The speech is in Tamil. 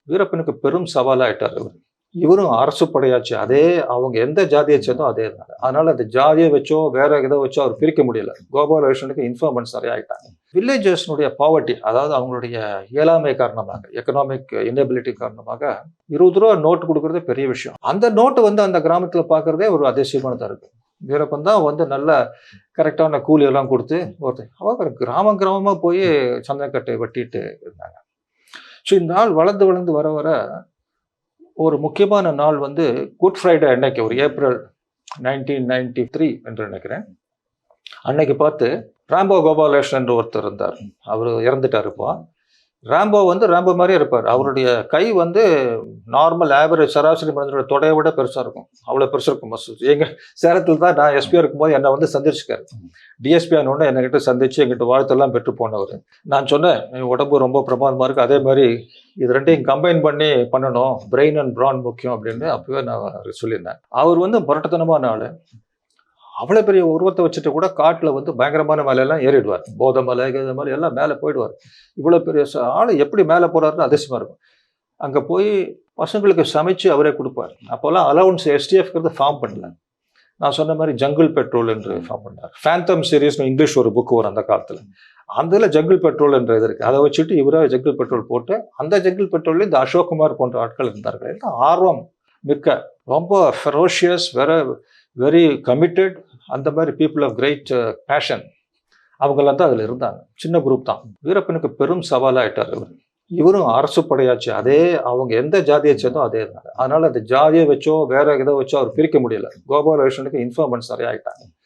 வீரப்பனுக்கு பெரும் சவாலாயிட்டார் இவர். இவரும் அரசு படையாச்சு. அதே அவங்க எந்த ஜாதியை சேர்ந்தோ அதே தான். அதனால அந்த ஜாதியை வச்சோ வேற இதை வச்சோ அவர் பிரிக்க முடியல. கோபாலகிருஷ்ணனுக்கு இன்ஃபார்மன்ஸ் நிறைய ஆயிட்டாங்க. வில்லேஜர்ஸ்னுடைய பாவர்ட்டி, அதாவது அவங்களுடைய இயலாமை காரணமாக, எக்கனாமிக் இன்னபிலிட்டி காரணமாக 20 ரூபா நோட்டு கொடுக்கறதே பெரிய விஷயம். அந்த நோட்டு அந்த கிராமத்துல பார்க்கறதே ஒரு அதிசயமானதா இருக்கு. வீரப்பன் தான் நல்ல கரெக்டான கூலி எல்லாம் கொடுத்து அவங்க கிராமமா போய் சந்தனக்கட்டை வெட்டிட்டு இருந்தாங்க. ஸோ இந்த நாள் வளர்ந்து வர வர ஒரு முக்கியமான நாள் குட் ஃப்ரைடே அன்னைக்கு, ஒரு ஏப்ரல் 1993 என்று நினைக்கிறேன். அன்னைக்கு பார்த்து ராம்போ கோபாலகிருஷ்ணன் என்று ஒருத்தர் இருந்தார். அவர் இறந்துட்டார். இப்போ ராம்போ ராம்போ மாதிரியே இருப்பார். அவருடைய கை நார்மல் ஆவரேஜ் சராசரி மனிதனோட தொடையை விட பெருசாக இருக்கும். அவ்வளோ பெருசாக இருக்கும் மசில்ஸ். எங்கள் சேலத்தில் தான் நான் எஸ்பியாக இருக்கும்போது என்னை சந்திச்சிருக்காரு. டிஎஸ்பி ஆனோடனே என்கிட்ட சந்திச்சு எங்கிட்ட வாழ்த்தெல்லாம் பெற்று போனவர். நான் சொன்னேன், உடம்பு ரொம்ப பிரமாதமாக இருக்குது, அதே மாதிரி இது ரெண்டையும் கம்பைன் பண்ணி பண்ணணும், பிரெயின் அண்ட் பிரான் முக்கியம் அப்படின்னு அப்பவே நான் சொல்லியிருந்தேன். அவர் முரட்டத்தனமான ஆள். அவ்வளோ பெரிய உருவத்தை வச்சுட்டு கூட காட்டில் பயங்கரமான மலையெல்லாம் ஏறிடுவார். போதை மலை கீத மலை எல்லாம் மேலே போயிடுவார். இவ்வளோ பெரிய ஆள் எப்படி மேலே போகிறாருன்னு அதிசயமாக இருக்கும். அங்கே போய் பசங்களுக்கு சமைச்சு அவரே கொடுப்பார். அப்போல்லாம் அலவுன்ஸ் எஸ்டிஎஃப்ங்கிறது ஃபார்ம் பண்ணல. நான் சொன்ன மாதிரி ஜங்கிள் பெட்ரோல் என்று ஃபார்ம் பண்ணார். ஃபேந்தம் சீரீஸ்னு இங்கிலீஷ் ஒரு புக் வரும் அந்த காலத்தில். அதில் ஜங்கிள் பெட்ரோல் என்ற இது இருக்குது. அதை வச்சுட்டு இவராக ஜங்கிள் பெட்ரோல் போட்டு, அந்த ஜங்கிள் பெட்ரோலில் இந்த அசோக்குமார் போன்ற ஆட்கள் இருந்தார்கள். ஆர்வம் மிக்க, ரொம்ப ஃபெரோஷியஸ், வெரி கமிட்டட், அந்த மாதிரி பீப்புள் ஆஃப் கிரேட் பேஷன் அவங்கெல்லாம் தான் அதில் இருந்தாங்க. சின்ன குரூப் தான். வீரப்பனுக்கு பெரும் சவாலாயிட்டார் இவர். இவரும் அரசு படையாச்சு. அதே அவங்க எந்த ஜாதியை சேர்ந்தோ அதே தான். அதனால அந்த ஜாதியை வச்சோ வேற இதை வச்சோ அவர் பிரிக்க முடியல. கோபாலகிருஷ்ணனுக்கு இன்ஃபார்மன்ஸ் நிறைய ஆயிட்டாங்க.